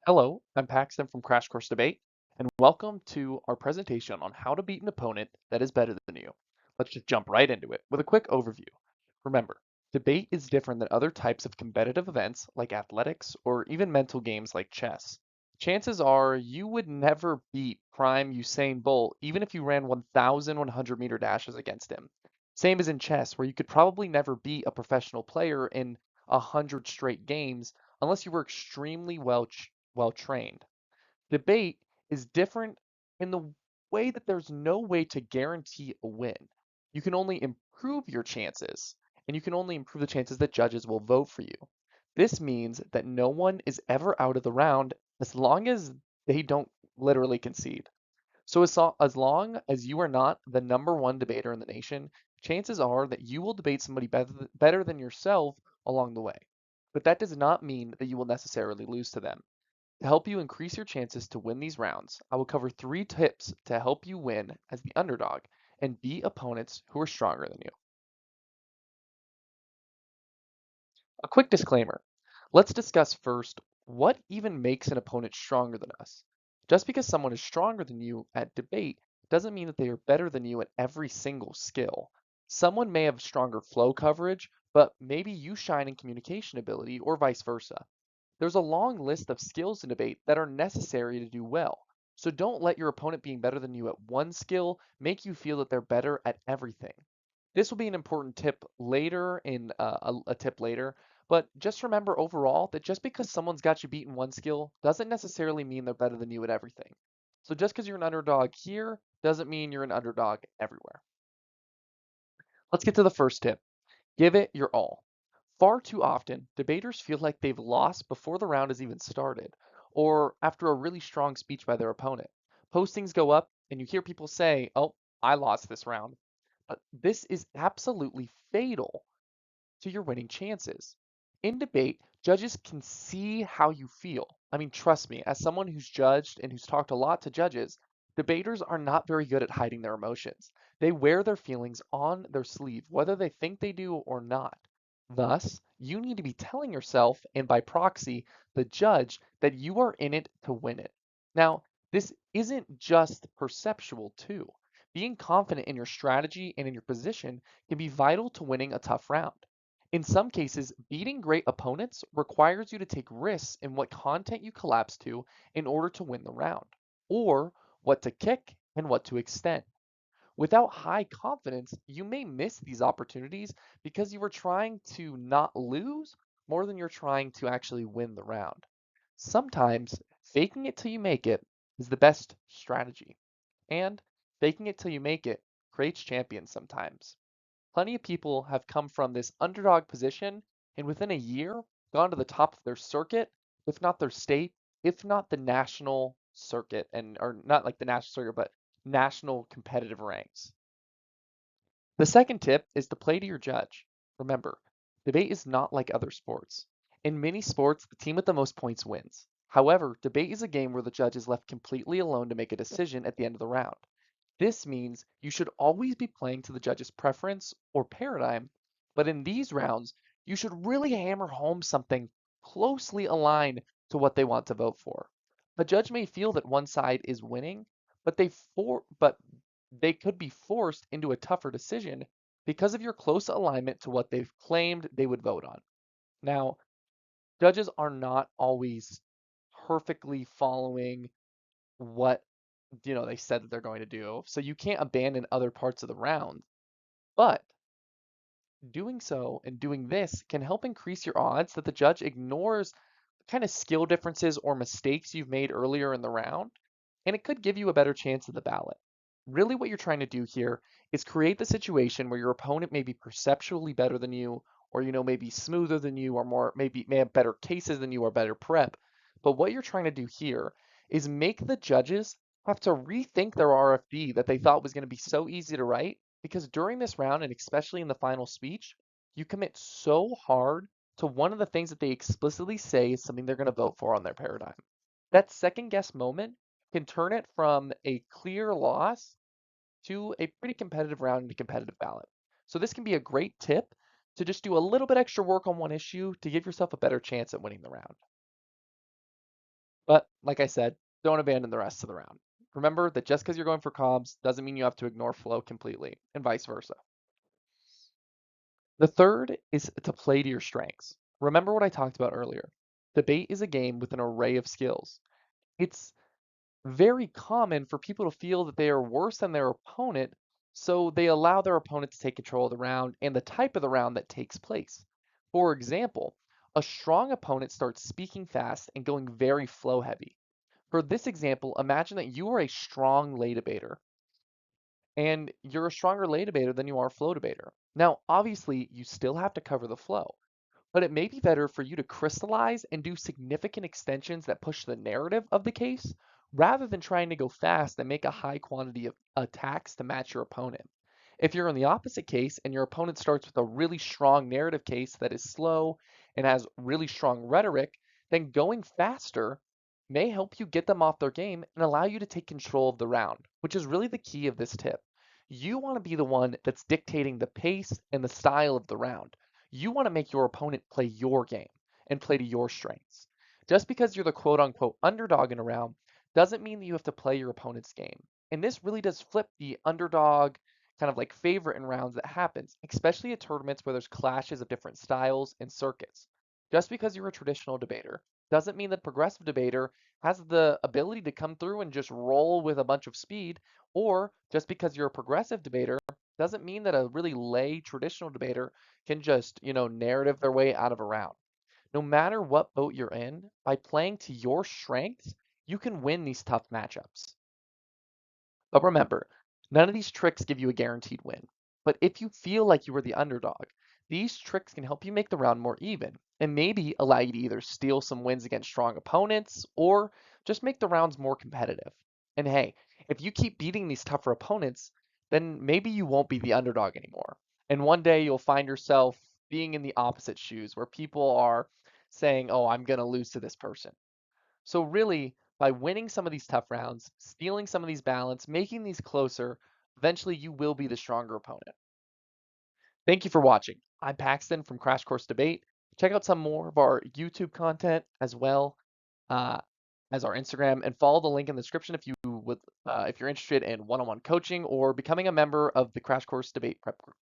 Hello, I'm Paxton from Crash Course Debate, and welcome to our presentation on how to beat an opponent that is better than you. Let's just jump right into it with a quick overview. Remember, debate is different than other types of competitive events like athletics or even mental games like chess. Chances are you would never beat prime Usain Bolt even if you ran 1,100-meter dashes against him. Same as in chess, where you could probably never beat a professional player in 100 straight games unless you were extremely well trained. Debate is different in the way that there's no way to guarantee a win. You can only improve your chances, and you can only improve the chances that judges will vote for you. This means that no one is ever out of the round as long as they don't literally concede. So as long as you are not the number one debater in the nation, chances are that you will debate somebody better than yourself along the way. But that does not mean that you will necessarily lose to them. To help you increase your chances to win these rounds, I will cover 3 tips to help you win as the underdog and beat opponents who are stronger than you. A quick disclaimer. Let's discuss first what even makes an opponent stronger than us. Just because someone is stronger than you at debate doesn't mean that they are better than you at every single skill. Someone may have stronger flow coverage, but maybe you shine in communication ability or vice versa. There's a long list of skills in debate that are necessary to do well. So don't let your opponent being better than you at one skill make you feel that they're better at everything. This will be an important tip later in a tip later, but just remember overall that just because someone's got you beat in one skill doesn't necessarily mean they're better than you at everything. So just because you're an underdog here doesn't mean you're an underdog everywhere. Let's get to the first tip. Give it your all. Far too often, debaters feel like they've lost before the round has even started, or after a really strong speech by their opponent. Postings go up, and you hear people say, "Oh, I lost this round." This is absolutely fatal to your winning chances. In debate, judges can see how you feel. I mean, trust me, as someone who's judged and who's talked a lot to judges, debaters are not very good at hiding their emotions. They wear their feelings on their sleeve, whether they think they do or not. Thus, you need to be telling yourself, and by proxy, the judge, that you are in it to win it. Now, this isn't just perceptual, too. Being confident in your strategy and in your position can be vital to winning a tough round. In some cases, beating great opponents requires you to take risks in what content you collapse to in order to win the round, or what to kick and what to extend. Without high confidence, you may miss these opportunities because you are trying to not lose more than you're trying to actually win the round. Sometimes faking it till you make it is the best strategy, and faking it till you make it creates champions sometimes. Plenty of people have come from this underdog position and within a year gone to the top of their circuit, if not their state, if not the national circuit, and or not like the national circuit, but national competitive ranks. The second tip is to play to your judge. Remember, debate is not like other sports. In many sports, the team with the most points wins. However, debate is a game where the judge is left completely alone to make a decision at the end of the round. This means you should always be playing to the judge's preference or paradigm, but in these rounds, you should really hammer home something closely aligned to what they want to vote for. A judge may feel that one side is winning, but they could be forced into a tougher decision because of your close alignment to what they've claimed they would vote on. Now, judges are not always perfectly following what they said that they're going to do. So you can't abandon other parts of the round. But doing so and doing this can help increase your odds that the judge ignores kind of skill differences or mistakes you've made earlier in the round, and it could give you a better chance of the ballot. Really, what you're trying to do here is create the situation where your opponent may be perceptually better than you, or maybe smoother than you, or more maybe may have better cases than you or better prep. But what you're trying to do here is make the judges have to rethink their RFD that they thought was going to be so easy to write, because during this round, and especially in the final speech, you commit so hard to one of the things that they explicitly say is something they're going to vote for on their paradigm. That second guess moment can turn it from a clear loss to a pretty competitive round and a competitive ballot. So this can be a great tip to just do a little bit extra work on one issue to give yourself a better chance at winning the round. But like I said, don't abandon the rest of the round. Remember that just because you're going for comms doesn't mean you have to ignore flow completely, and vice versa. The third is to play to your strengths. Remember what I talked about earlier. Debate is a game with an array of skills. It's very common for people to feel that they are worse than their opponent, so they allow their opponent to take control of the round and the type of the round that takes place. For example, a strong opponent starts speaking fast and going very flow heavy. For this example, imagine that you are a strong lay debater and you're a stronger lay debater than you are flow debater. Now, obviously, you still have to cover the flow, but it may be better for you to crystallize and do significant extensions that push the narrative of the case rather than trying to go fast and make a high quantity of attacks to match your opponent. If you're in the opposite case and your opponent starts with a really strong narrative case that is slow and has really strong rhetoric, then going faster may help you get them off their game and allow you to take control of the round, which is really the key of this tip. You want to be the one that's dictating the pace and the style of the round. You want to make your opponent play your game and play to your strengths. Just because you're the quote unquote underdog in a round doesn't mean that you have to play your opponent's game. And this really does flip the underdog kind of like favorite in rounds that happens, especially at tournaments where there's clashes of different styles and circuits. Just because you're a traditional debater doesn't mean that progressive debater has the ability to come through and just roll with a bunch of speed, or just because you're a progressive debater doesn't mean that a really lay traditional debater can just, narrative their way out of a round. No matter what boat you're in, by playing to your strengths, you can win these tough matchups. But remember, none of these tricks give you a guaranteed win. But if you feel like you are the underdog, these tricks can help you make the round more even and maybe allow you to either steal some wins against strong opponents or just make the rounds more competitive. And hey, if you keep beating these tougher opponents, then maybe you won't be the underdog anymore. And one day you'll find yourself being in the opposite shoes where people are saying, oh, I'm going to lose to this person. So really, by winning some of these tough rounds, stealing some of these balance, making these closer, eventually you will be the stronger opponent. Thank you for watching. I'm Paxton from Crash Course Debate. Check out some more of our YouTube content as well uh, as our Instagram, and follow the link in the description if you're interested in one-on-one coaching or becoming a member of the Crash Course Debate Prep Group.